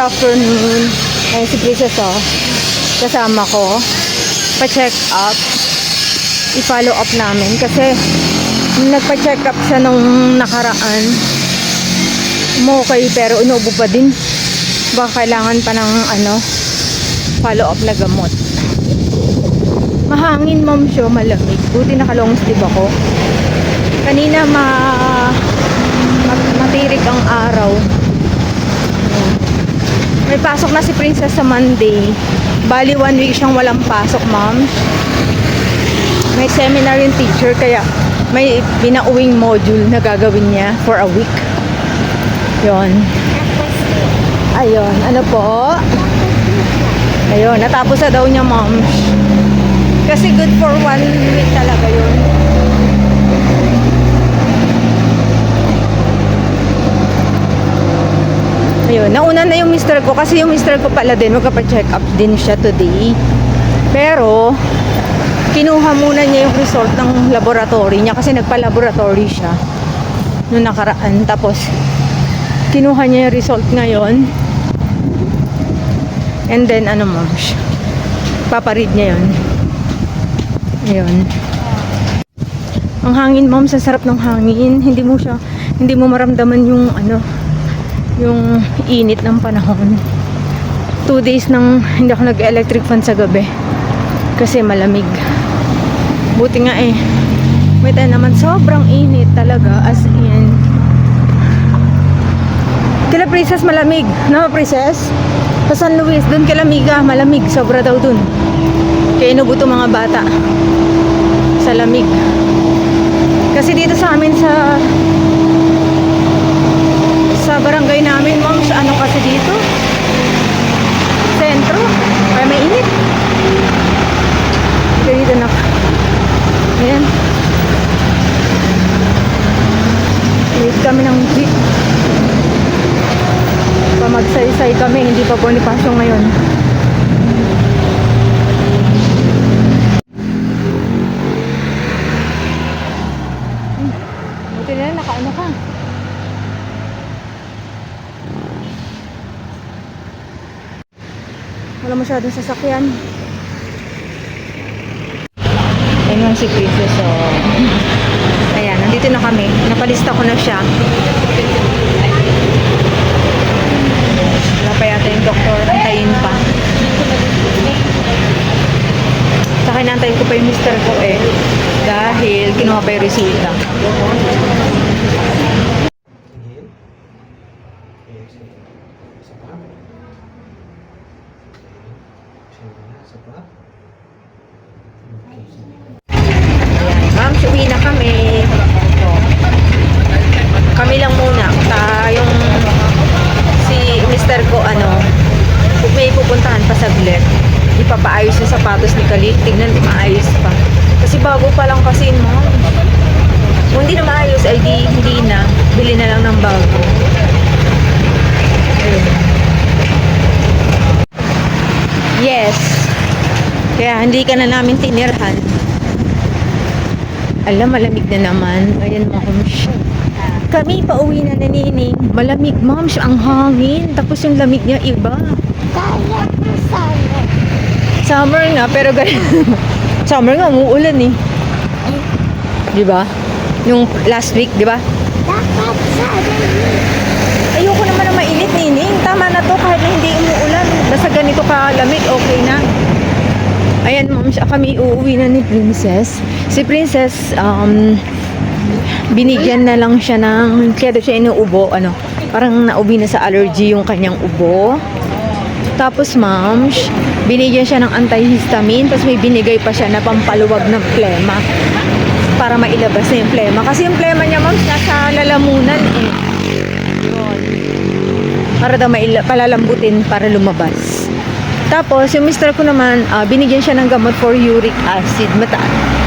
afternoon. Ay, si Princess, kasama ko. Pa-check up. I-follow up namin. Kasi, nagpa-check up siya nung nakaraan. Okay, pero inuubo pa din. Baka kailangan pa ng, follow up na gamot. Mahangin, ma'am, siya. Malamig. Buti naka-long sleeve ako. Kanina, matirik ang araw. May pasok na si Princess sa Monday. Bali 1 week siyang walang pasok, ma'am. May seminar yung teacher, kaya may binauwing module na gagawin niya for a week. Yon. Ayun, ano po? Ayun, natapos na daw niya, ma'am. Kasi good for 1 week talaga yun. Ayun, nauna na yung mister ko kasi yung mister ko pala din magpa-check up din siya today. Pero kinuha muna niya yung result ng laboratory niya kasi nagpa-laboratory siya noong nakaraan. Tapos kinuha niya yung result ngayon. And then ma'am, paparead niya yun. Ayun. Ang hangin, ma'am, sa sarap ng hangin. Hindi mo maramdaman yung yung init ng panahon. 2 days nang hindi ako nag-electric fan sa gabi kasi malamig. Buti nga may tayo naman sobrang init talaga, as in. Kila Princess malamig, no Princess? Sa San Luis, dun kila Miga malamig, sobra daw dun. Kaya inubuto mga bata sa lamig. Kasi dito sa amin sa barangay namin, ma'am, sa kasi dito? Sentro. Kaya may init. Kaya dito na. Ayan. Init kami ng jeep. Pamagsaysay kami, hindi pa Bonifacio ngayon. Buti na lang, nakaano ka. Wala masyadong sasakyan. Ayun si Princess. So, ayan, nandito na kami. Napalista ko na siya. Wala pa yata yung doktor. Antayin pa. Saka nantayin ko pa yung mister ko dahil kinuha pa yung resulta. Ma'am, uwi na kami. Kami lang muna. Yung si mister ko, may pupuntahan pa saglit. Ipapaayos yung sapatos ni Khalil. Tignan, maayos pa. Kasi bago pa lang kasi, ma'am. Kung hindi na maayos, ay hindi na. Bili na lang ng bago. Ayun. Yes. Kaya hindi ka na namin tinirhan. Alam, malamig na naman. Ayan, ma'am. Kami pauwi na na Nining. Malamig, ma'am. Ang hangin. Tapos yung lamig niya iba. Summer nga, pero ganyan. Summer nga, umuulan Diba? Yung last week, diba? Ayoko naman na mainit, Nining. Tama na to kahit na hindi umuulan. Basta ganito kalamig, okay na. Ayan, ma'am, kami uuwi na ni Princess. Si Princess, binigyan na lang siya ng, kaya daw siya inuubo, parang naubi na sa allergy yung kanyang ubo. Tapos, ma'am, binigyan siya ng antihistamine, tapos may binigay pa siya na pampaluwag ng plema para mailabas na yung plema. Kasi yung plema niya, ma'am, nasa lalamunan Yun. Para daw palalambutin para lumabas. Tapos, yung mister ko naman, binigyan siya ng gamot for uric acid.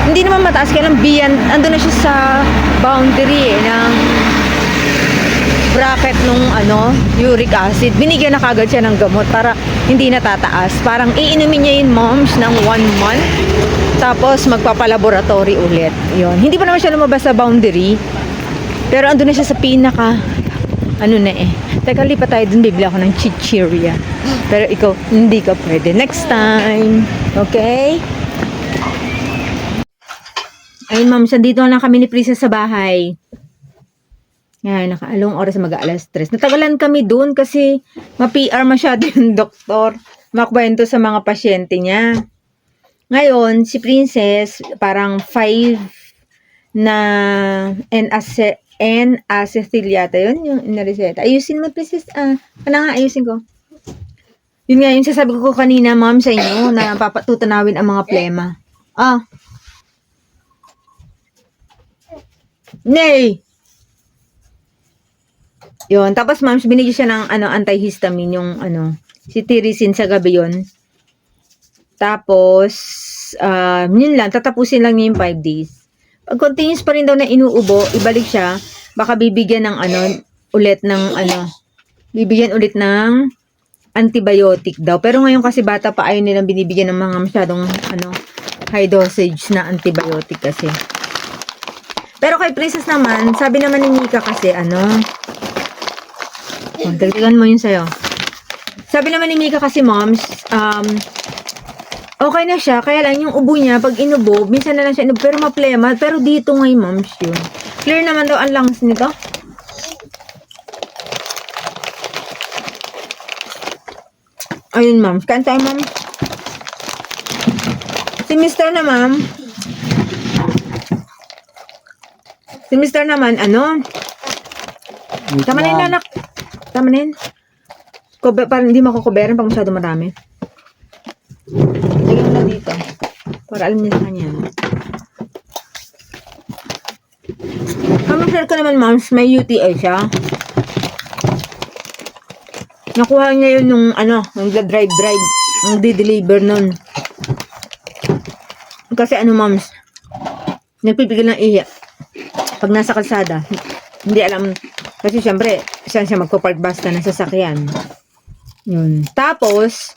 Hindi naman mataas, kaya lang ando na siya sa boundary ng bracket nung uric acid. Binigyan na kagad siya ng gamot para hindi natataas. Parang iinumin niya yun, moms, ng 1 month. Tapos, magpapalaboratory ulit. Yun. Hindi pa naman siya lumabas sa boundary. Pero ando na siya sa pinaka, Teka, lipat tayo dun. Bibili ako ng chichirya. Pero ikaw, hindi ka pwede. Next time. Okay? Ayun, ma'am. Dito lang kami ni Princess sa bahay. Yan, nakaalong oras mag-aalas 3. Natagalan kami dun kasi ma-PR masyado yung doktor. Makwento sa mga pasyente niya. Ngayon, si Princess, parang 5 na N-acetyl yata yun, yung inareseta. Ayusin mo, Princess. Ayusin ko. Yun nga, yung sasabi ko kanina, ma'am, sa inyo, na papatutunawin ang mga plema. Nay! Yun. Tapos, ma'am, binigyan siya ng antihistamine, yung cetirizine sa gabi yun. Tapos, yun lang, tatapusin lang niya yung 5 days. Pag continuous pa rin daw na inuubo, ibalik siya, baka bibigyan ng bibigyan ulit ng antibiotic daw. Pero ngayon kasi bata pa, ayaw nilang binibigyan ng mga masyadong high dosage na antibiotic kasi. Pero kay Princess naman, sabi naman ni Mika kasi dagdagan mo yun sa'yo. Sabi naman ni Mika kasi, moms, okay na siya, kaya lang yung ubo niya, pag inubo, minsan na lang siya inubo, pero maplema, pero dito ngayon, moms, yun. Clear naman daw ang lungs nito. Ayun, moms. Kain tayo, moms. Si Mr. naman, tama na yun, anak. Tama na yun. Parang hindi makukuberan pag masyado marami. Lagyan na dito. Para alam niya sa kanya. Kamusta ko naman, moms, may UTI siya. Nakuha niya yun nung drive. Nung di-deliver nun. Kasi moms, nagpipigil ng ihi. Pag nasa kalsada, hindi alam. Kasi syempre, saan siya magpo-park basta ng sasakyan. Yun. Tapos,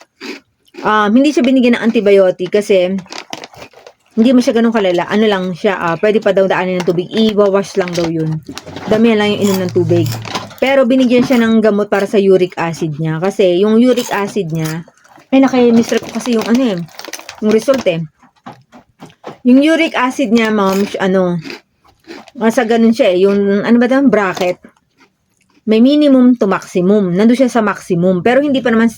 hindi siya binigyan ng antibiotic kasi hindi mo siya ganun kalala. Lang siya, pwede pa daw daanin ng tubig. I-wash lang daw yun. Damihan lang yung inom ng tubig. Pero binigyan siya ng gamot para sa uric acid niya. Kasi yung uric acid niya, naki-miss ko kasi yung yung result Yung uric acid niya, ma'am, sa ganun siya yung, bracket. May minimum to maximum. Nandun siya sa maximum. Pero hindi pa naman,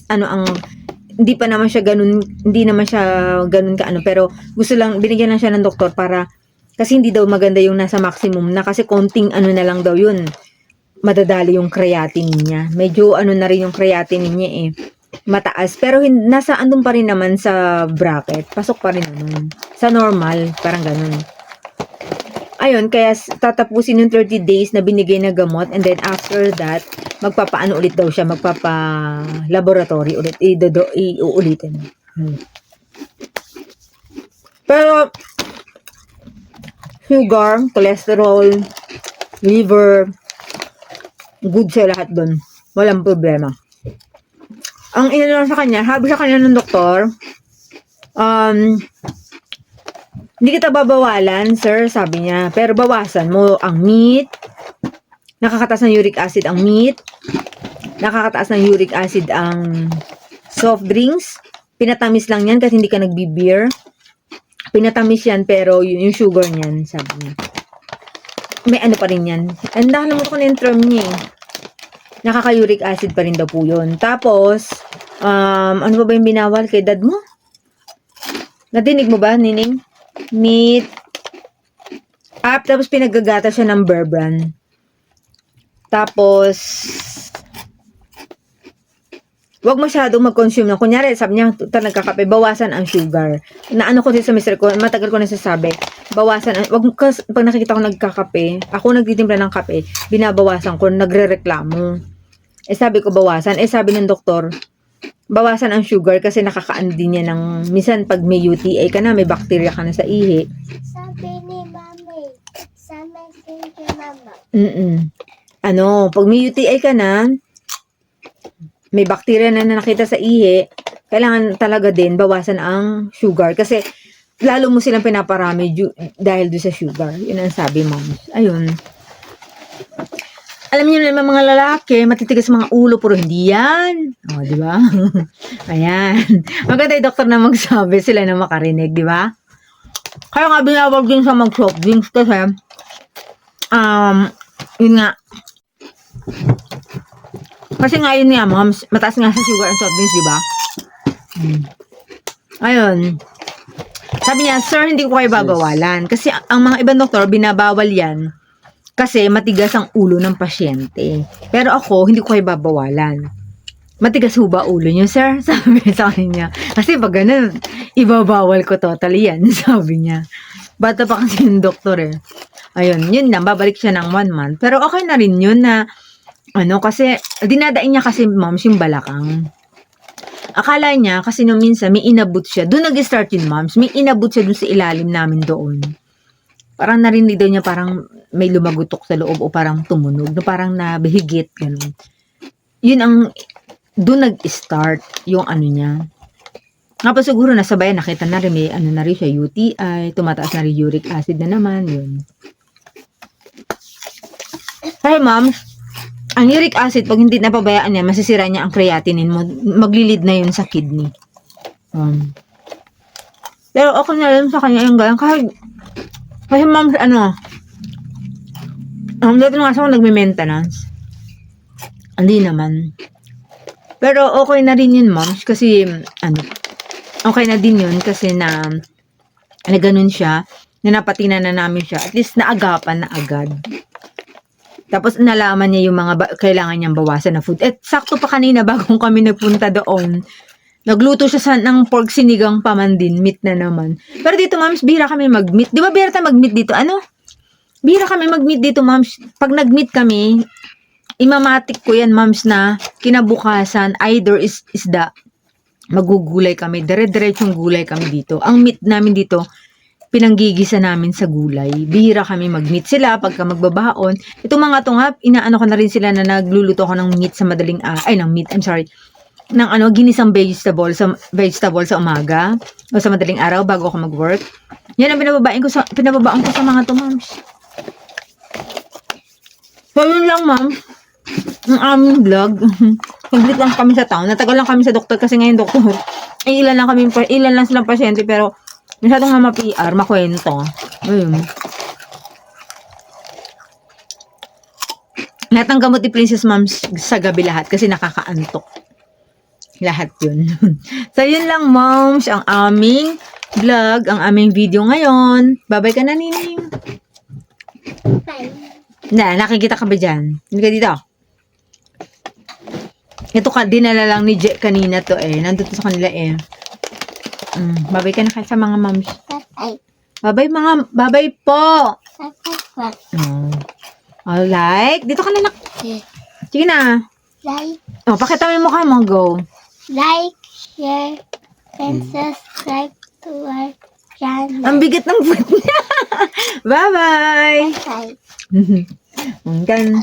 hindi siya ganun pero gusto lang, binigyan lang siya ng doktor para, kasi hindi daw maganda yung nasa maximum na kasi konting na lang daw yun. Madadali yung creatinine niya. Medyo na rin yung creatinine niya mataas. Pero nasa andun pa rin naman sa bracket. Pasok pa rin naman. Sa normal. Parang ganun. Ayun, kaya tatapusin yung 30 days na binigay na gamot and then after that, ulit daw siya, magpapa-laboratory ulit, iuulitin. Pero, sugar, cholesterol, liver, good siya lahat doon. Walang problema. Ang inano sa kanya, sabi sa kanya ng doktor, hindi kita babawalan, sir, sabi niya. Pero bawasan mo ang meat. Nakakataas ng uric acid ang meat. Nakakataas ng uric acid ang soft drinks. Pinatamis lang yan kasi hindi ka nagbi-beer. Pinatamis yan pero yung sugar niyan, sabi niya. May pa rin yan. And nakalimutan ko na yung term niya Nakaka-uric acid pa rin daw po yun. Tapos, ano ba yung binawal kay dad mo? Nadinig mo ba, Nining? Meat. Tapos pinagagata siya ng Bear Brand. Tapos, wag masyadong mag-consume na. Kunyari, sabi niya, nagkakape, bawasan ang sugar. Naano ko din sa mister ko, matagal ko na sasabi, bawasan, pag nakikita ko nagkakape, ako nagtitimpla ng kape, binabawasan ko, nagre-reklamo. Sabi ko, bawasan. Sabi ng doktor, bawasan ang sugar kasi nakakaano din niya ng, minsan pag may UTI ka na, may bacteria ka na sa ihi. Sabi ni Mami, sabi ni Mama. Pag may UTI ka na, may bacteria na nakita sa ihi, kailangan talaga din bawasan ang sugar kasi lalo mo silang pinaparami dahil doon sa sugar. Yun ang sabi, mom. Ayun. Alam niyo naman mga lalaki, matitigas mga ulo, puro hindi yan. O, di ba? Ayan. Maganda yung doktor na magsabi, sila na makarinig, di ba? Kaya nga binawag din sa mag-soft drinks kasi, yun nga. Kasi nga yun nga, mataas nga sa sugar and soft drinks, di ba? Ayun. Sabi niya, sir, hindi ko kayo babawalan. Kasi ang mga ibang doktor, binabawal yan. Kasi matigas ang ulo ng pasyente. Pero ako, hindi ko kayo babawalan. Matigas ho ba ulo niyo, sir? Sabi sa kanya. Kasi pag ganun, ibabawal ko totally yan. Sabi niya. Bata pa kasi yung doktor eh. Ayun, yun lang. Babalik siya ng 1 month. Pero okay na rin yun na, kasi, dinadain niya kasi, moms, yung balakang. Akala niya, kasi nung minsan, may inabot siya. Doon nag-start yun, moms. May inabot siya doon sa ilalim namin doon. Parang narinig daw niya parang may lumagutok sa loob o parang tumunog. Parang nabihigit, gano'n. Yun ang, doon nag-start yung niya. Tapos siguro nasabayan, nakita na rin, may na rin siya, UTI, tumataas na rin uric acid na naman, yun. Kaya ma'am, ang uric acid, pag hindi napabayaan niya, masisira niya ang creatinine mo, maglilid na yun sa kidney. Pero okay na rin sa kanya yung ganyan, kasi ma'am, dito nga ako nagme-maintenance. Hindi naman. Pero okay na rin yun, ma'am. Kasi, okay na din yun kasi na ganun siya, na napatinan na namin siya. At least, naagapan na agad. Tapos, nalaman niya yung mga kailangan niyang bawasan na food. Sakto pa kanina, bagong kami nagpunta doon, nagluto siya ng pork sinigang paman din, meat na naman. Pero dito, ma'am, bihira kami mag-meat. Di ba bihira tayo mag-meat dito? Bihira kami mag-meat dito, ma'am. Pag nag-meat kami, imamatik ko yan, ma'ams, na kinabukasan, either isda, magugulay kami, dire-diretsong gulay kami dito. Ang meat namin dito, pinanggigisa namin sa gulay. Bihira kami mag-meat sila pagka magbabaon. Itong mga to nga, inaano ko na rin sila na nagluluto ko ng meat sa madaling, ng ginisang vegetable sa umaga o sa madaling araw bago ako mag-work. Yan ang pinababaan ko sa mga to, moms. So, yun lang, ma'am. Ang aming vlog. Complete lang kami sa town. Natagal lang kami sa doktor kasi ngayon doktor. Ilan lang silang pasyente pero masyadong nga ma-PR, makwento. Ayun. Lahat ng gamot ni Princess Ma'am sa gabi lahat kasi nakakaantok. Lahat yun. So, yun lang, moms, ang aming vlog, ang aming video ngayon. Bye-bye ka na, Nining. Bye. Nakikita ka ba dyan? Hindi ka dito. Ito dinala lang ni Jack kanina to eh. Nandito sa kanila eh. Bye-bye ka na sa mga moms. Bye. Bye-bye po. Bye. Alright. Dito ka na. Sige na. Like, Pakita mo yung mukha mo. Go. like, share, and subscribe to our channel. Ang bigat ng foot niya. Bye-bye. Bye. Gan.